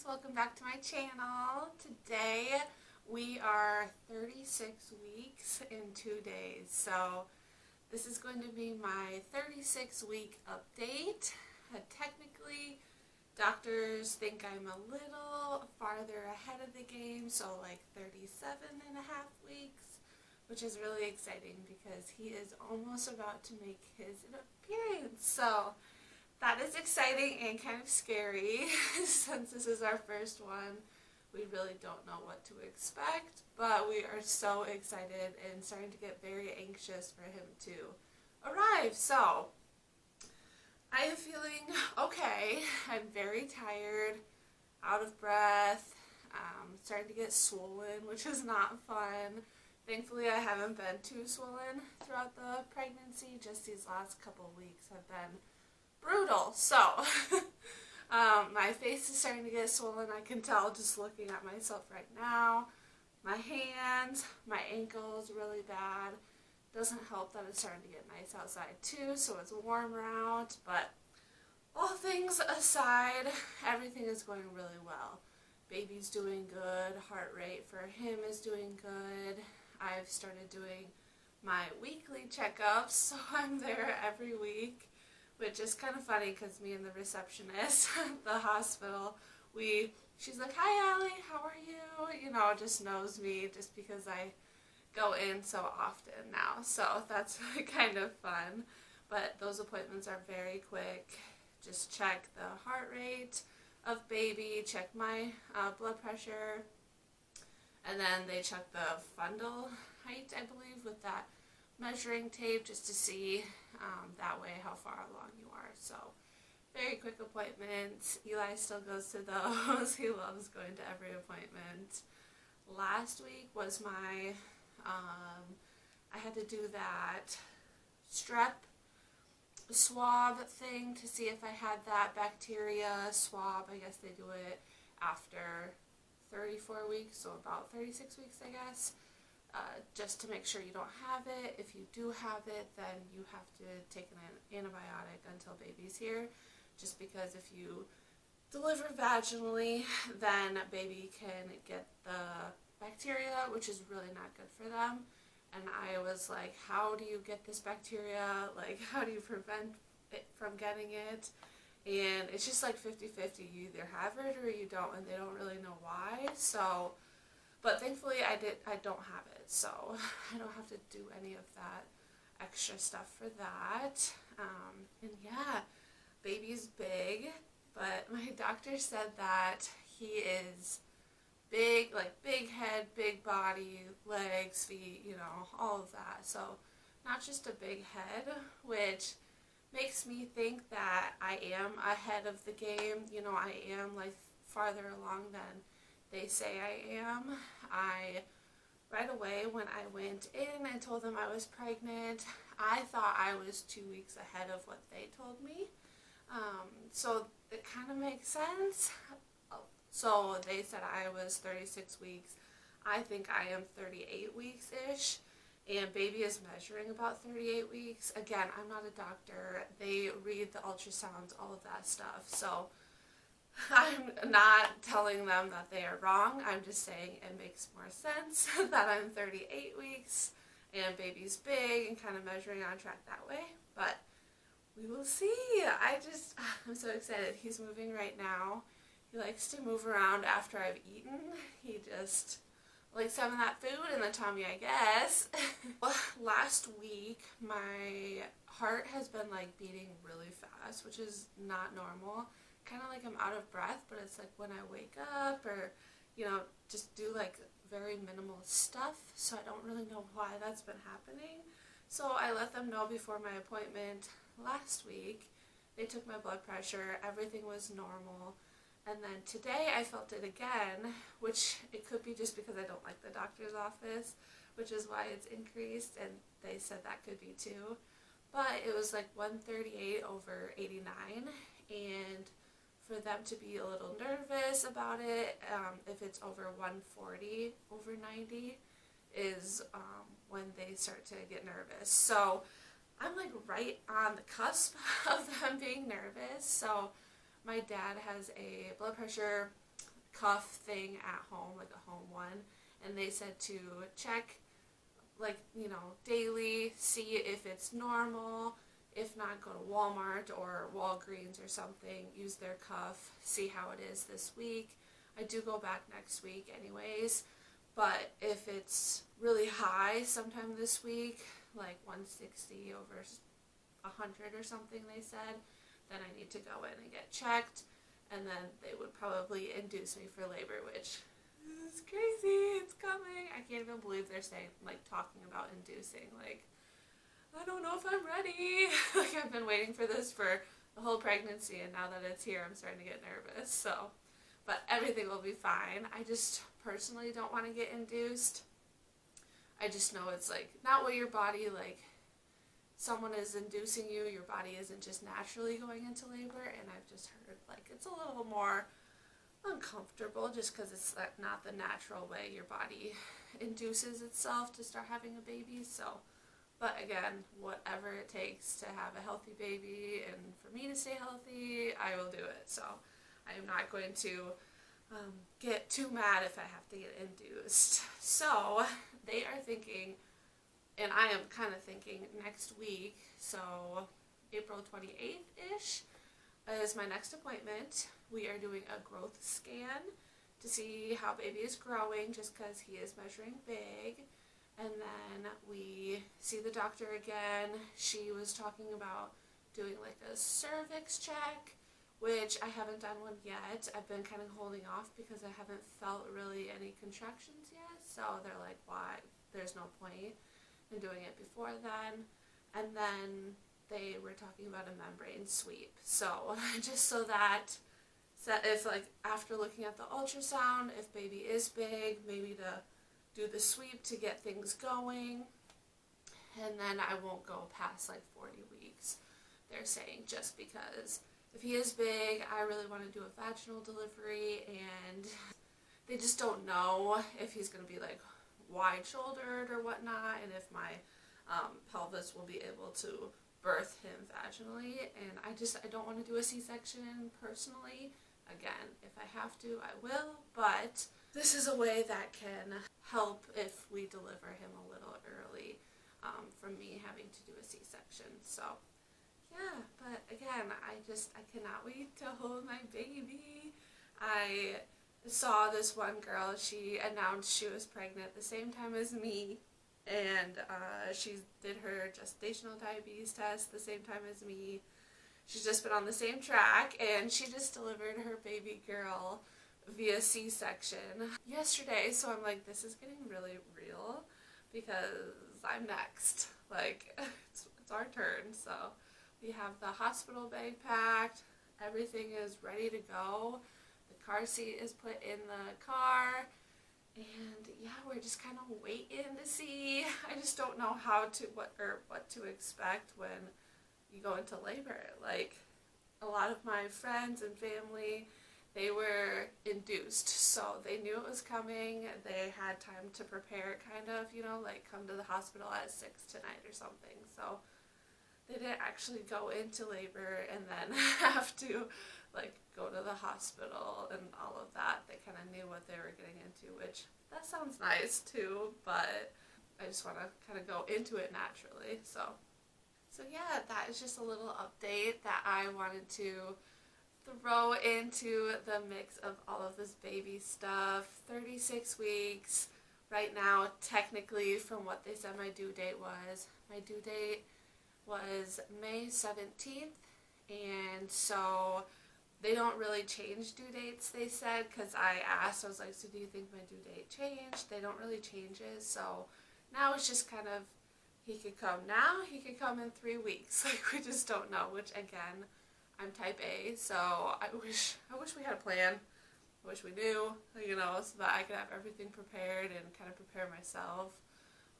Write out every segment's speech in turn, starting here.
welcome back to my channel. Today we are 36 weeks in 2 days, so this is going to be my 36-week update. Technically, doctors think I'm a little farther ahead of the game, so like 37 and a half weeks, which is really exciting because he is almost about to make his appearance. So that is exciting and kind of scary since this is our first one. We really don't know what to expect, but we are so excited and starting to get very anxious for him to arrive. So I am feeling okay. I'm very tired, out of breath, starting to get swollen, which is not fun. Thankfully, I haven't been too swollen throughout the pregnancy. Just these last couple weeks have been brutal. So my face is starting to get swollen. I can tell just looking at myself right now. My hands, my ankles really bad. Doesn't help that it's starting to get nice outside too, so it's warmer out. But all things aside, everything is going really well. Baby's doing good. Heart rate for him is doing good. I've started doing my weekly checkups, so I'm there every week. Which is kind of funny because me and the receptionist at the hospital, she's like, "Hi Allie, how are you?" You know, just knows me just because I go in so often now. So that's kind of fun. But those appointments are very quick. Just check the heart rate of baby, check my blood pressure, and then they check the fundal height, I believe, with that measuring tape just to see that way how far along you are. So very quick appointments. Eli still goes to those. He loves going to every appointment. Last week was my I had to do that strep swab thing to see if I had that bacteria swab. I guess they do it after 34 weeks, so about 36 weeks, I guess. Just to make sure you don't have it. If you do have it, then you have to take an antibiotic until baby's here. Just because if you deliver vaginally, then baby can get the bacteria, which is really not good for them. And I was like, how do you get this bacteria? Like, how do you prevent it from getting it? And it's just like 50-50. You either have it or you don't, and they don't really know why. So, but thankfully I don't have it, so I don't have to do any of that extra stuff for that. And yeah, baby's big, but my doctor said that he is big, like big head, big body, legs, feet, you know, all of that. So not just a big head, which makes me think that I am ahead of the game. You know, I am like farther along than they say I am. Right away when I went in and told them I was pregnant, I thought I was 2 weeks ahead of what they told me. So it kind of makes sense. So they said I was 36 weeks. I think I am 38 weeks-ish. And baby is measuring about 38 weeks. Again, I'm not a doctor. They read the ultrasounds, all of that stuff. So I'm not telling them that they are wrong. I'm just saying it makes more sense that I'm 38 weeks and baby's big and kind of measuring on track that way. But we will see. I'm so excited. He's moving right now. He likes to move around after I've eaten. He just likes having that food in the tummy, I guess. Last week, my heart has been like beating really fast, which is not normal. Kind of like I'm out of breath, but it's like when I wake up or, you know, just do like very minimal stuff, so I don't really know why that's been happening. So I let them know before my appointment last week. They took my blood pressure, everything was normal, and then today I felt it again, which it could be just because I don't like the doctor's office, which is why it's increased, and they said that could be too. But it was like 138/89, and for them to be a little nervous about it, if it's over 140/90 is when they start to get nervous. So I'm like right on the cusp of them being nervous. So my dad has a blood pressure cuff thing at home, like a home one, and they said to check, like, you know, daily, see if it's normal. If not, go to Walmart or Walgreens or something, use their cuff, see how it is this week. I do go back next week anyways, but if it's really high sometime this week, like 160 over 100 or something they said, then I need to go in and get checked, and then they would probably induce me for labor, which is crazy. It's coming. I can't even believe they're saying, like, talking about inducing. Like, I don't know if I'm ready. Like, I've been waiting for this for the whole pregnancy, and now that it's here, I'm starting to get nervous. So, but everything will be fine. I just personally don't want to get induced. I just know it's, like, not what your body, like, someone is inducing you, your body isn't just naturally going into labor, and I've just heard, like, it's a little more uncomfortable just because it's not the natural way your body induces itself to start having a baby. So, but again, whatever it takes to have a healthy baby and for me to stay healthy, I will do it. So I am not going to get too mad if I have to get induced. So they are thinking, and I am kind of thinking next week, so April 28th-ish is my next appointment. We are doing a growth scan to see how baby is growing, just because he is measuring big. And then we see the doctor again. She was talking about doing like a cervix check, which I haven't done one yet. I've been kind of holding off because I haven't felt really any contractions yet. So they're like, why? There's no point in doing it before then. And then they were talking about a membrane sweep. So just so that if, like, after looking at the ultrasound, if baby is big, maybe to do the sweep to get things going. And then I won't go past like 40 weeks, they're saying, just because if he is big, I really want to do a vaginal delivery, and they just don't know if he's going to be like wide-shouldered or whatnot, and if my pelvis will be able to birth him vaginally. And I don't want to do a C-section personally. Again, if I have to, I will, but this is a way that can help if we deliver him a little early from me having to do a C-section. So yeah, but again, I cannot wait to hold my baby. I saw this one girl, she announced she was pregnant the same time as me, and she did her gestational diabetes test the same time as me. She's just been on the same track, and she just delivered her baby girl via C-section yesterday. So I'm like, this is getting really real because I'm next. Like, it's our turn. So we have the hospital bag packed. Everything is ready to go. The car seat is put in the car. And yeah, we're just kind of waiting to see. I just don't know what to expect when you go into labor. Like, a lot of my friends and family, they were induced, so they knew it was coming. They had time to prepare, kind of, you know, like come to the hospital at 6 tonight or something. So they didn't actually go into labor and then have to like go to the hospital and all of that. They kind of knew what they were getting into, which that sounds nice too, but I just want to kind of go into it naturally. So yeah, that is just a little update that I wanted to throw into the mix of all of this baby stuff. 36 weeks. Right now, technically, from what they said my due date was May 17th, and so they don't really change due dates, they said, because I asked, I was like, so do you think my due date changed? They don't really change it, so now it's just kind of, he could come now, he could come in 3 weeks. Like, we just don't know, which, again, I'm type A, so I wish we had a plan. I wish we knew, you know, so that I could have everything prepared and kind of prepare myself.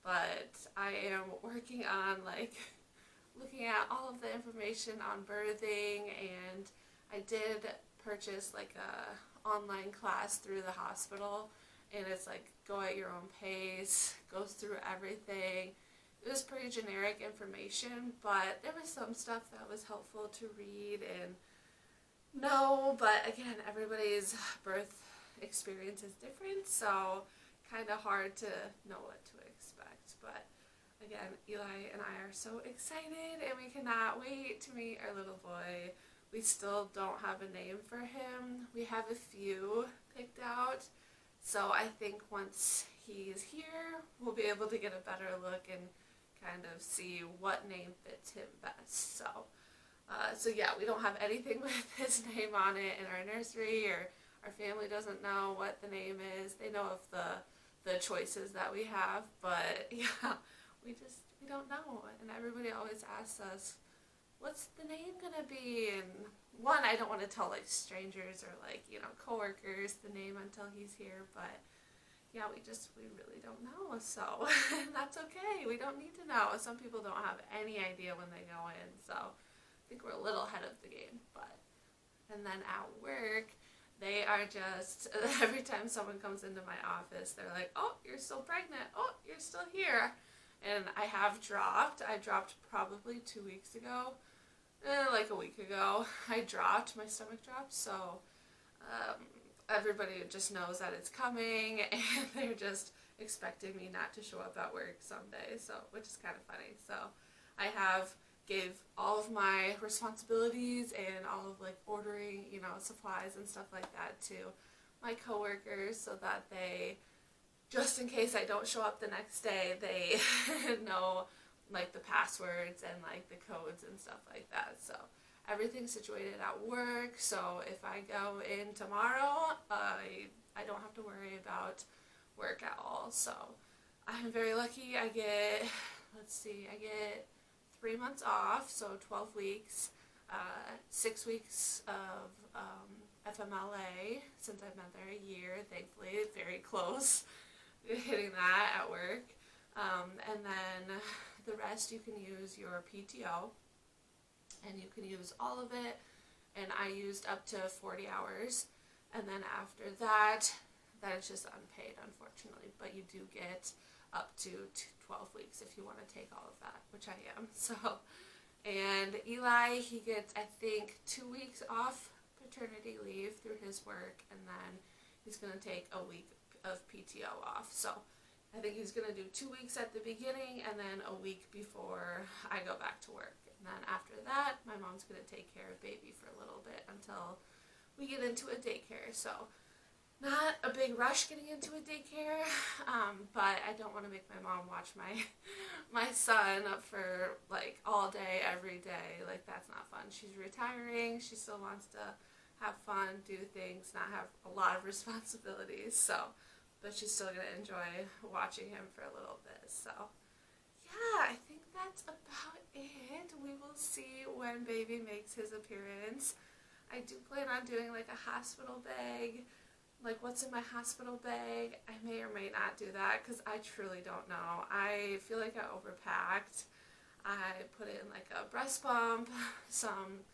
But I am working on, like, looking at all of the information on birthing, and I did purchase, like, a online class through the hospital, and it's, like, go at your own pace, goes through everything. It was pretty generic information, but there was some stuff that was helpful to read and know. But again, everybody's birth experience is different, so kind of hard to know what to expect. But again, Eli and I are so excited, and we cannot wait to meet our little boy. We still don't have a name for him. We have a few picked out, so I think once he's here, we'll be able to get a better look and kind of see what name fits him best. So yeah, we don't have anything with his name on it in our nursery, or our family doesn't know what the name is. They know of the choices that we have, but yeah, we don't know. And everybody always asks us, what's the name gonna be? And one, I don't want to tell like strangers or like, coworkers the name until he's here, but yeah, we really don't know, so that's okay. We don't need to know. Some people don't have any idea when they go in, so I think we're a little ahead of the game. And then at work, they are just, every time someone comes into my office, they're like, oh, you're still pregnant. Oh, you're still here. And I dropped probably 2 weeks ago, like a week ago. My stomach dropped, so everybody just knows that it's coming, and they're just expecting me not to show up at work someday, so, which is kind of funny. So I gave all of my responsibilities and all of like ordering, supplies and stuff like that to my coworkers, so that they, just in case I don't show up the next day, they know like the passwords and like the codes and stuff like that. So everything's situated at work, so if I go in tomorrow, I don't have to worry about work at all. So I'm very lucky. I get 3 months off, so 12 weeks, 6 weeks of FMLA, since I've been there a year, thankfully, very close hitting that at work, and then the rest you can use your PTO, and you can use all of it, and I used up to 40 hours, and then after that is just unpaid, unfortunately, but you do get up to 12 weeks if you want to take all of that, which I am. So, and Eli, he gets, I think, 2 weeks off paternity leave through his work, and then he's going to take a week of PTO off. So I think he's going to do 2 weeks at the beginning, and then a week before I go back to work. And then after that, my mom's going to take care of baby for a little bit until we get into a daycare. So not a big rush getting into a daycare, but I don't want to make my mom watch my son for like all day, every day. Like, that's not fun. She's retiring. She still wants to have fun, do things, not have a lot of responsibilities. So, but she's still going to enjoy watching him for a little bit. So yeah, I think that's about it. We will see when baby makes his appearance. I do plan on doing like a hospital bag, like what's in my hospital bag. I may or may not do that because I truly don't know. I feel like I overpacked. I put in like a breast pump, some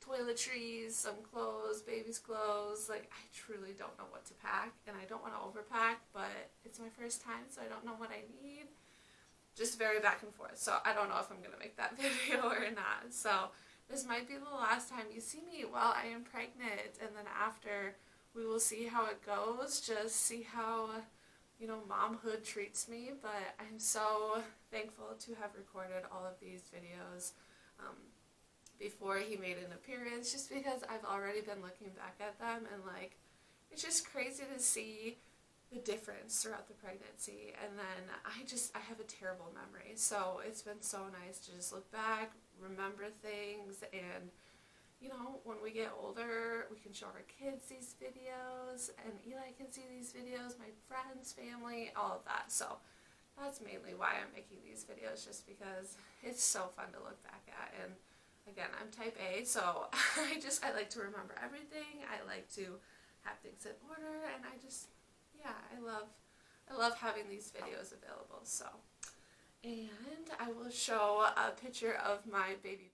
toiletries, some clothes, baby's clothes. Like, I truly don't know what to pack, and I don't want to overpack, but it's my first time, so I don't know what I need. Just very back and forth, so I don't know if I'm going to make that video or not. So this might be the last time you see me while I am pregnant, and then after, we will see how it goes, just see how, momhood treats me. But I'm so thankful to have recorded all of these videos before he made an appearance, just because I've already been looking back at them, and like, it's just crazy to see the difference throughout the pregnancy. And then I have a terrible memory, so it's been so nice to just look back, remember things, and when we get older, we can show our kids these videos, and Eli can see these videos, my friends, family, all of that. So that's mainly why I'm making these videos, just because it's so fun to look back at. And again, I'm type A, so I like to remember everything. I like to have things in order, and I love having these videos available. So, and I will show a picture of my baby